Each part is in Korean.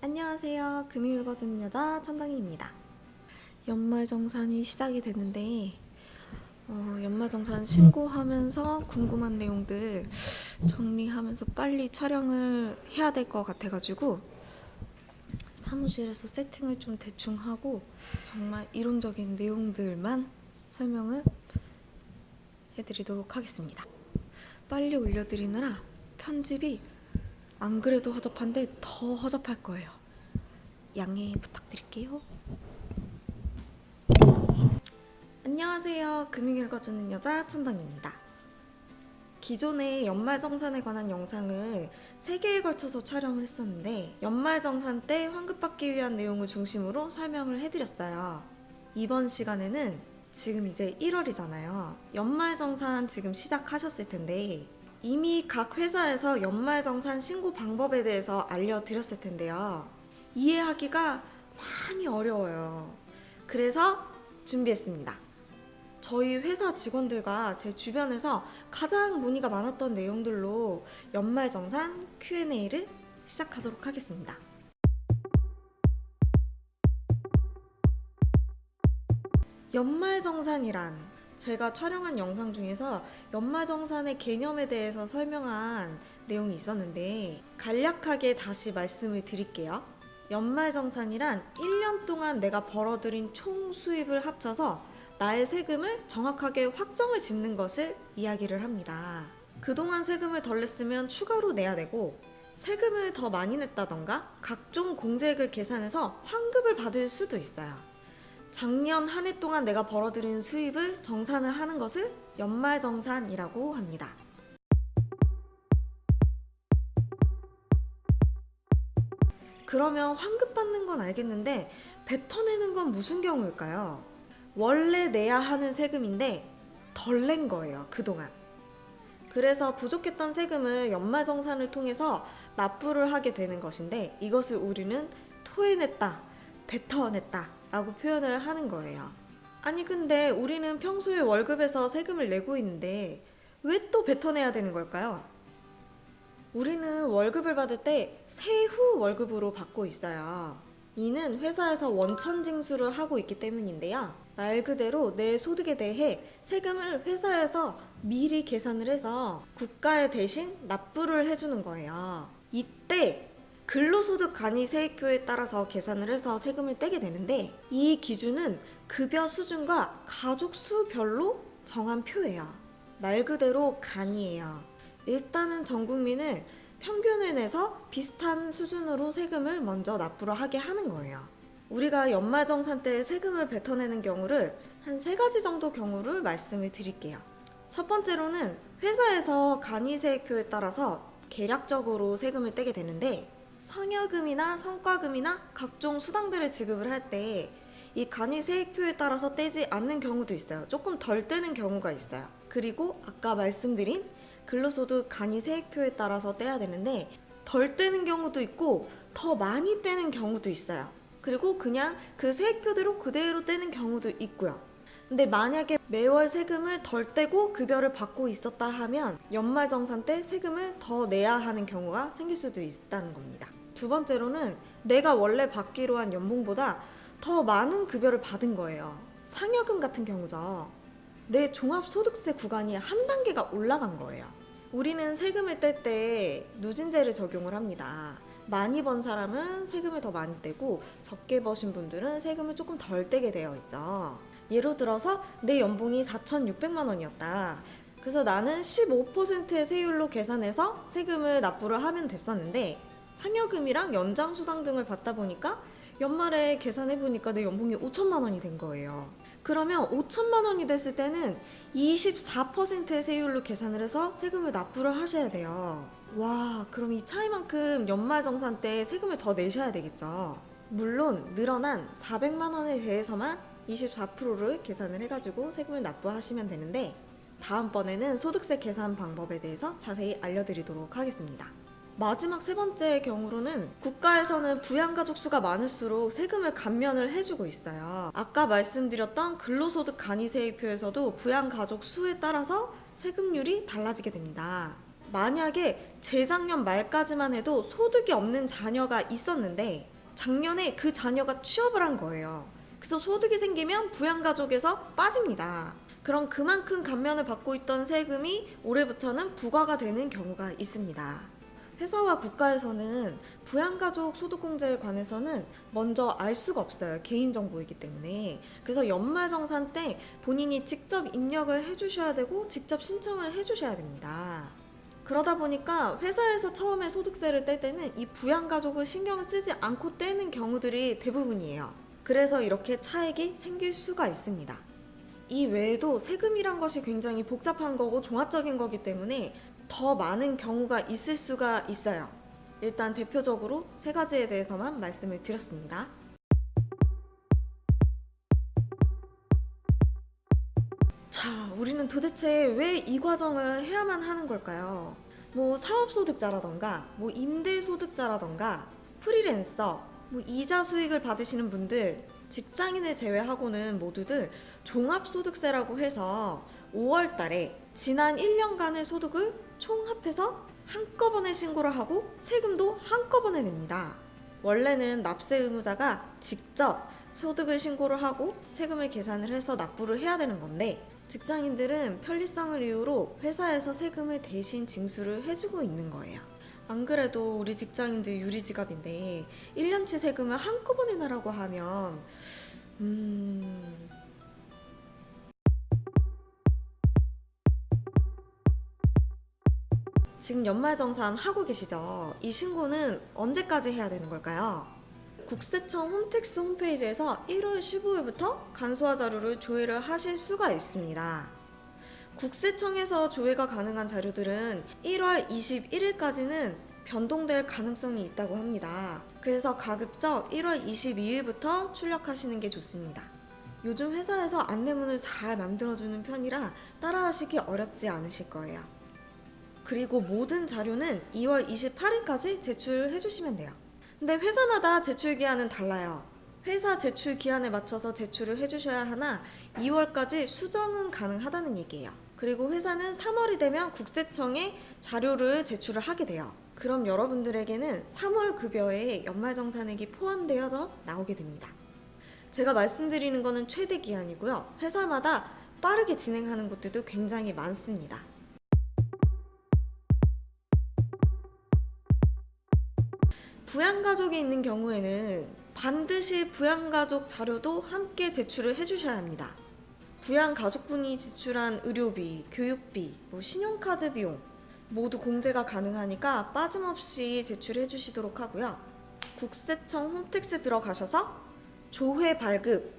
안녕하세요. 금이 읽어주는 여자 천당이입니다. 연말정산이 시작이 됐는데 연말정산 신고하면서 궁금한 내용들 정리하면서 빨리 촬영을 해야 될 것 같아가지고 사무실에서 세팅을 좀 대충 하고 정말 이론적인 내용들만 설명을 해드리도록 하겠습니다. 빨리 올려드리느라 편집이 안 그래도 허접한데 더 허접할 거예요. 양해 부탁드릴게요. 안녕하세요. 금융 읽어주는 여자 천당입니다. 기존에 연말정산에 관한 영상을 3개에 걸쳐서 촬영을 했었는데 연말정산 때 환급받기 위한 내용을 중심으로 설명을 해드렸어요. 이번 시간에는 지금 이제 1월이잖아요. 연말정산 지금 시작하셨을 텐데 이미 각 회사에서 연말정산 신고 방법에 대해서 알려드렸을 텐데요. 이해하기가 많이 어려워요. 그래서 준비했습니다. 저희 회사 직원들과 제 주변에서 가장 문의가 많았던 내용들로 연말정산 Q&A를 시작하도록 하겠습니다. 연말정산이란 제가 촬영한 영상 중에서 연말정산의 개념에 대해서 설명한 내용이 있었는데 간략하게 다시 말씀을 드릴게요. 연말정산이란 1년 동안 내가 벌어들인 총 수입을 합쳐서 나의 세금을 정확하게 확정을 짓는 것을 이야기를 합니다. 그동안 세금을 덜 냈으면 추가로 내야 되고 세금을 더 많이 냈다던가 각종 공제액을 계산해서 환급을 받을 수도 있어요. 작년 한 해 동안 내가 벌어들인 수입을 정산을 하는 것을 연말정산이라고 합니다. 그러면 환급받는 건 알겠는데 뱉어내는 건 무슨 경우일까요? 원래 내야 하는 세금인데 덜 낸 거예요, 그동안. 그래서 부족했던 세금을 연말정산을 통해서 납부를 하게 되는 것인데 이것을 우리는 토해냈다, 뱉어냈다 라고 표현을 하는 거예요. 아니 근데 우리는 평소에 월급에서 세금을 내고 있는데 왜 또 뱉어내야 되는 걸까요? 우리는 월급을 받을 때 세후 월급으로 받고 있어요. 이는 회사에서 원천 징수를 하고 있기 때문인데요. 말 그대로 내 소득에 대해 세금을 회사에서 미리 계산을 해서 국가에 대신 납부를 해주는 거예요. 이때 근로소득 간이세액표에 따라서 계산을 해서 세금을 떼게 되는데 이 기준은 급여 수준과 가족 수별로 정한 표예요. 말 그대로 간이에요. 일단은 전 국민을 평균을 내서 비슷한 수준으로 세금을 먼저 납부를 하게 하는 거예요. 우리가 연말정산 때 세금을 뱉어내는 경우를 한 3가지 정도 경우를 말씀을 드릴게요. 첫 번째로는 회사에서 간이세액표에 따라서 계략적으로 세금을 떼게 되는데 성여금이나 성과금이나 각종 수당들을 지급을 할 때 이 간이세액표에 따라서 떼지 않는 경우도 있어요. 조금 덜 떼는 경우가 있어요. 그리고 아까 말씀드린 근로소득 간이세액표에 따라서 떼야 되는데 덜 떼는 경우도 있고 더 많이 떼는 경우도 있어요. 그리고 그냥 그 세액표대로 그대로 떼는 경우도 있고요. 근데 만약에 매월 세금을 덜 떼고 급여를 받고 있었다 하면 연말정산 때 세금을 더 내야 하는 경우가 생길 수도 있다는 겁니다. 두 번째로는 내가 원래 받기로 한 연봉보다 더 많은 급여를 받은 거예요. 상여금 같은 경우죠. 내 종합소득세 구간이 한 단계가 올라간 거예요. 우리는 세금을 뗄 때 누진제를 적용을 합니다. 많이 번 사람은 세금을 더 많이 떼고 적게 버신 분들은 세금을 조금 덜 떼게 되어 있죠. 예로 들어서 내 연봉이 4,600만 원이었다. 그래서 나는 15%의 세율로 계산해서 세금을 납부를 하면 됐었는데 상여금이랑 연장수당 등을 받다 보니까 연말에 계산해보니까 내 연봉이 5천만 원이 된 거예요. 그러면 5천만 원이 됐을 때는 24%의 세율로 계산을 해서 세금을 납부를 하셔야 돼요. 와, 그럼 이 차이만큼 연말정산 때 세금을 더 내셔야 되겠죠. 물론 늘어난 400만 원에 대해서만 24%를 계산을 해가지고 세금을 납부하시면 되는데 다음번에는 소득세 계산 방법에 대해서 자세히 알려드리도록 하겠습니다. 마지막 3번째 경우로는 국가에서는 부양가족 수가 많을수록 세금을 감면을 해주고 있어요. 아까 말씀드렸던 근로소득 간이세액표에서도 부양가족 수에 따라서 세금률이 달라지게 됩니다. 만약에 재작년 말까지만 해도 소득이 없는 자녀가 있었는데 작년에 그 자녀가 취업을 한 거예요. 그래서 소득이 생기면 부양가족에서 빠집니다. 그럼 그만큼 감면을 받고 있던 세금이 올해부터는 부과가 되는 경우가 있습니다. 회사와 국가에서는 부양가족 소득공제에 관해서는 먼저 알 수가 없어요. 개인정보이기 때문에. 그래서 연말정산 때 본인이 직접 입력을 해주셔야 되고 직접 신청을 해주셔야 됩니다. 그러다 보니까 회사에서 처음에 소득세를 뗄 때는 이 부양가족을 신경을 쓰지 않고 떼는 경우들이 대부분이에요. 그래서 이렇게 차액이 생길 수가 있습니다. 이 외에도 세금이란 것이 굉장히 복잡한 거고 종합적인 거기 때문에 더 많은 경우가 있을 수가 있어요. 일단 대표적으로 세 가지에 대해서만 말씀을 드렸습니다. 자, 우리는 도대체 왜 이 과정을 해야만 하는 걸까요? 뭐 사업소득자라던가 뭐 임대소득자라던가 프리랜서, 뭐 이자 수익을 받으시는 분들, 직장인을 제외하고는 모두들 종합소득세라고 해서 5월 달에 지난 1년간의 소득을 총합해서 한꺼번에 신고를 하고 세금도 한꺼번에 냅니다. 원래는 납세 의무자가 직접 소득을 신고를 하고 세금을 계산을 해서 납부를 해야 되는 건데 직장인들은 편리성을 이유로 회사에서 세금을 대신 징수를 해주고 있는 거예요. 안 그래도 우리 직장인들 유리지갑인데 1년치 세금을 한꺼번에 내라고 하면 지금 연말정산 하고 계시죠? 이 신고는 언제까지 해야 되는 걸까요? 국세청 홈택스 홈페이지에서 1월 15일부터 간소화 자료를 조회를 하실 수가 있습니다. 국세청에서 조회가 가능한 자료들은 1월 21일까지는 변동될 가능성이 있다고 합니다. 그래서 가급적 1월 22일부터 출력하시는 게 좋습니다. 요즘 회사에서 안내문을 잘 만들어주는 편이라 따라하시기 어렵지 않으실 거예요. 그리고 모든 자료는 2월 28일까지 제출해 주시면 돼요. 근데 회사마다 제출 기한은 달라요. 회사 제출 기한에 맞춰서 제출을 해주셔야 하나 2월까지 수정은 가능하다는 얘기예요. 그리고 회사는 3월이 되면 국세청에 자료를 제출을 하게 돼요. 그럼 여러분들에게는 3월 급여에 연말정산액이 포함되어져 나오게 됩니다. 제가 말씀드리는 거는 최대 기한이고요. 회사마다 빠르게 진행하는 곳들도 굉장히 많습니다. 부양가족이 있는 경우에는 반드시 부양가족 자료도 함께 제출을 해주셔야 합니다. 부양가족분이 지출한 의료비, 교육비, 신용카드 비용 모두 공제가 가능하니까 빠짐없이 제출해 주시도록 하고요. 국세청 홈택스 들어가셔서 조회 발급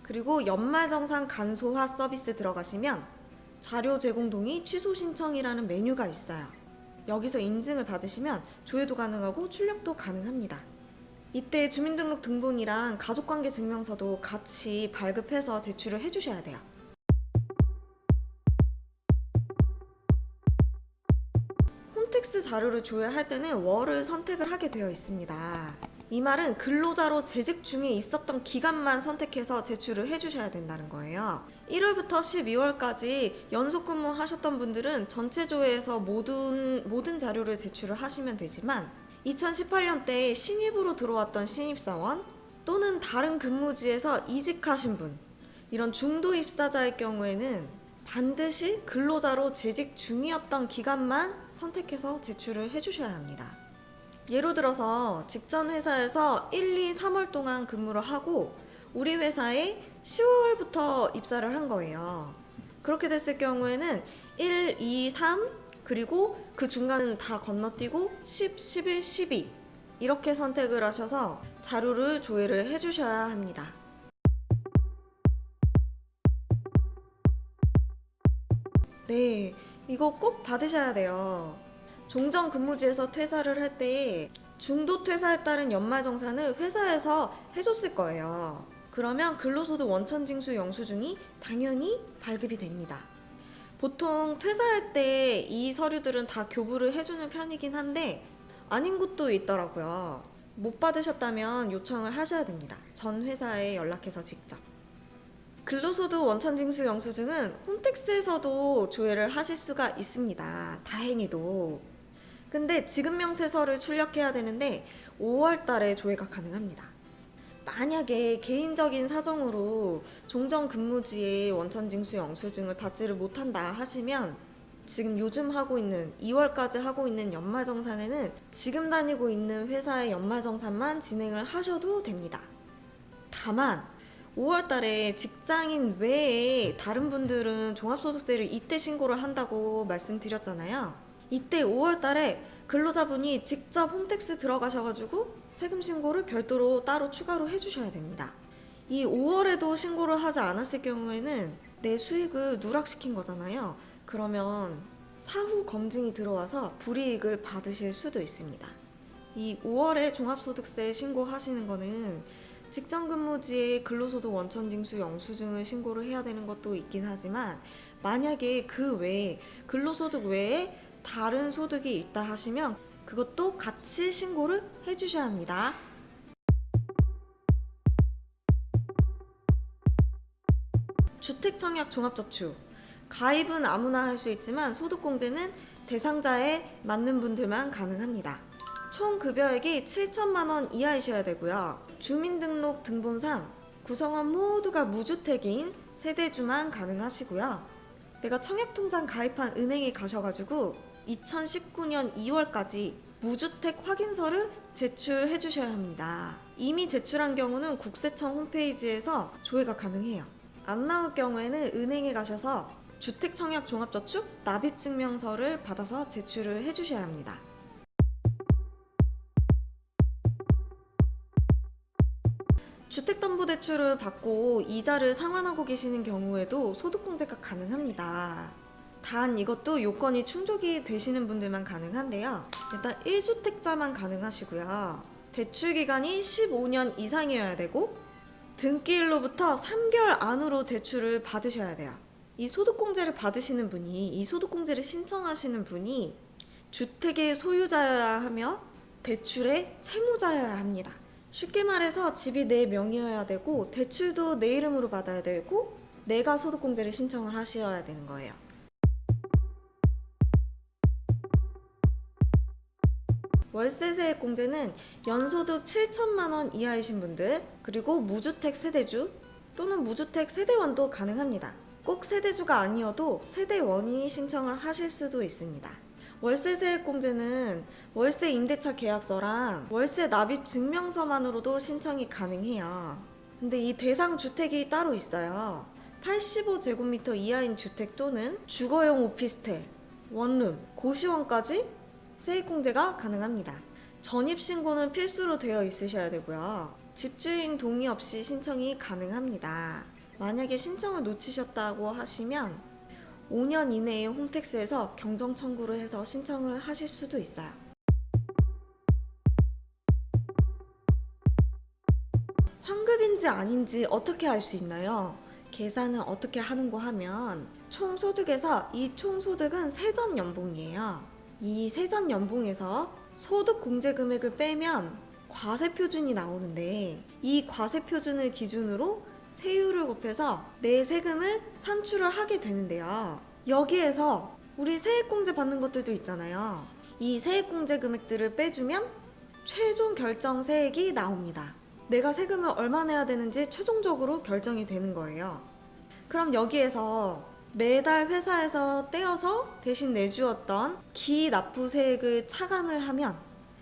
그리고 연말정산 간소화 서비스 들어가시면 자료 제공 동의 취소 신청이라는 메뉴가 있어요. 여기서 인증을 받으시면 조회도 가능하고 출력도 가능합니다. 이때 주민등록 등본이랑 가족관계 증명서도 같이 발급해서 제출을 해주셔야 돼요. 홈택스 자료를 조회할 때는 월을 선택을 하게 되어 있습니다. 이 말은 근로자로 재직 중에 있었던 기간만 선택해서 제출을 해주셔야 된다는 거예요. 1월부터 12월까지 연속 근무하셨던 분들은 전체 조회에서 모든 자료를 제출을 하시면 되지만 2018년대에 신입으로 들어왔던 신입사원 또는 다른 근무지에서 이직하신 분 이런 중도 입사자의 경우에는 반드시 근로자로 재직 중이었던 기간만 선택해서 제출을 해주셔야 합니다. 예로 들어서 직전 회사에서 1, 2, 3월 동안 근무를 하고 우리 회사에 10월부터 입사를 한 거예요. 그렇게 됐을 경우에는 1, 2, 3 그리고 그 중간은 다 건너뛰고 10, 11, 12 이렇게 선택을 하셔서 자료를 조회를 해주셔야 합니다. 네, 이거 꼭 받으셔야 돼요. 종전 근무지에서 퇴사를 할 때 중도 퇴사에 따른 연말정산을 회사에서 해줬을 거예요. 그러면 근로소득 원천징수 영수증이 당연히 발급이 됩니다. 보통 퇴사할 때 이 서류들은 다 교부를 해주는 편이긴 한데 아닌 곳도 있더라고요. 못 받으셨다면 요청을 하셔야 됩니다. 전 회사에 연락해서 직접. 근로소득 원천징수 영수증은 홈택스에서도 조회를 하실 수가 있습니다. 다행히도. 근데 지급명세서를 출력해야 되는데 5월 달에 조회가 가능합니다. 만약에 개인적인 사정으로 종전 근무지에 원천징수 영수증을 받지를 못한다 하시면 지금 요즘 하고 있는 2월까지 하고 있는 연말정산에는 지금 다니고 있는 회사의 연말정산만 진행을 하셔도 됩니다. 다만 5월 달에 직장인 외에 다른 분들은 종합소득세를 이때 신고를 한다고 말씀드렸잖아요. 이때 5월 달에 근로자분이 직접 홈택스 들어가셔가지고 세금 신고를 별도로 따로 추가로 해주셔야 됩니다. 이 5월에도 신고를 하지 않았을 경우에는 내 수익을 누락시킨 거잖아요. 그러면 사후 검증이 들어와서 불이익을 받으실 수도 있습니다. 이 5월에 종합소득세 신고하시는 거는 직장 근무지에 근로소득 원천징수 영수증을 신고를 해야 되는 것도 있긴 하지만 만약에 그 외에 근로소득 외에 다른 소득이 있다 하시면 그것도 같이 신고를 해주셔야 합니다. 주택청약 종합저축 가입은 아무나 할 수 있지만 소득공제는 대상자에 맞는 분들만 가능합니다. 총 급여액이 7천만 원 이하이셔야 되고요. 주민등록 등본상 구성원 모두가 무주택인 세대주만 가능하시고요. 내가 청약통장 가입한 은행에 가셔가지고 2019년 2월까지 무주택 확인서를 제출해 주셔야 합니다. 이미 제출한 경우는 국세청 홈페이지에서 조회가 가능해요. 안 나올 경우에는 은행에 가셔서 주택청약 종합저축 납입증명서를 받아서 제출을 해 주셔야 합니다. 주택담보대출을 받고 이자를 상환하고 계시는 경우에도 소득공제가 가능합니다. 단 이것도 요건이 충족이 되시는 분들만 가능한데요. 일단 1주택자만 가능하시고요. 대출기간이 15년 이상이어야 되고 등기일로부터 3개월 안으로 대출을 받으셔야 돼요. 이 소득공제를 받으시는 분이, 이 소득공제를 신청하시는 분이 주택의 소유자여야 하며 대출의 채무자여야 합니다. 쉽게 말해서 집이 내 명의여야 되고 대출도 내 이름으로 받아야 되고 내가 소득공제를 신청을 하셔야 되는 거예요. 월세세액공제는 연소득 7천만 원 이하이신 분들 그리고 무주택 세대주 또는 무주택 세대원도 가능합니다. 꼭 세대주가 아니어도 세대원이 신청을 하실 수도 있습니다. 월세세액공제는 월세 임대차 계약서랑 월세 납입 증명서만으로도 신청이 가능해요. 근데 이 대상 주택이 따로 있어요. 85제곱미터 이하인 주택 또는 주거용 오피스텔, 원룸, 고시원까지 세액공제가 가능합니다. 전입신고는 필수로 되어 있으셔야 되고요. 집주인 동의 없이 신청이 가능합니다. 만약에 신청을 놓치셨다고 하시면 5년 이내에 홈택스에서 경정 청구를 해서 신청을 하실 수도 있어요. 환급인지 아닌지 어떻게 알 수 있나요? 계산은 어떻게 하는고 하면 총소득에서 이 총소득은 세전연봉이에요. 이 세전연봉에서 소득공제금액을 빼면 과세표준이 나오는데 이 과세표준을 기준으로 세율을 곱해서 내 세금을 산출을 하게 되는데요. 여기에서 우리 세액공제 받는 것들도 있잖아요. 이 세액공제 금액들을 빼주면 최종 결정 세액이 나옵니다. 내가 세금을 얼마 내야 되는지 최종적으로 결정이 되는 거예요. 그럼 여기에서 매달 회사에서 떼어서 대신 내주었던 기납부세액을 차감을 하면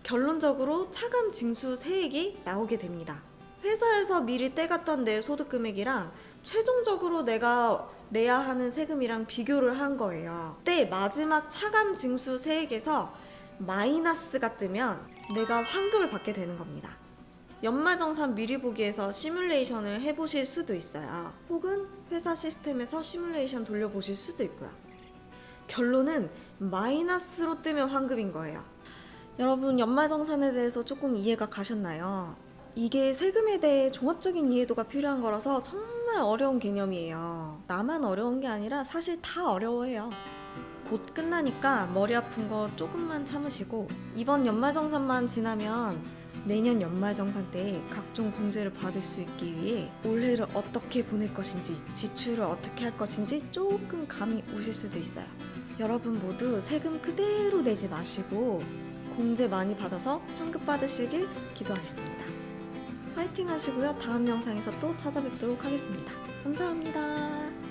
결론적으로 차감 징수 세액이 나오게 됩니다. 회사에서 미리 떼갔던 내 소득 금액이랑 최종적으로 내가 내야 하는 세금이랑 비교를 한 거예요. 그때 마지막 차감 징수 세액에서 마이너스가 뜨면 내가 환급을 받게 되는 겁니다. 연말정산 미리 보기에서 시뮬레이션을 해보실 수도 있어요. 혹은 회사 시스템에서 시뮬레이션 돌려보실 수도 있고요. 결론은 마이너스로 뜨면 환급인 거예요. 여러분 연말정산에 대해서 조금 이해가 가셨나요? 이게 세금에 대해 종합적인 이해도가 필요한 거라서 정말 어려운 개념이에요. 나만 어려운 게 아니라 사실 다 어려워해요. 곧 끝나니까 머리 아픈 거 조금만 참으시고 이번 연말정산만 지나면 내년 연말정산 때 각종 공제를 받을 수 있기 위해 올해를 어떻게 보낼 것인지 지출을 어떻게 할 것인지 조금 감이 오실 수도 있어요. 여러분 모두 세금 그대로 내지 마시고 공제 많이 받아서 환급 받으시길 기도하겠습니다. 파이팅 하시고요. 다음 영상에서 또 찾아뵙도록 하겠습니다. 감사합니다.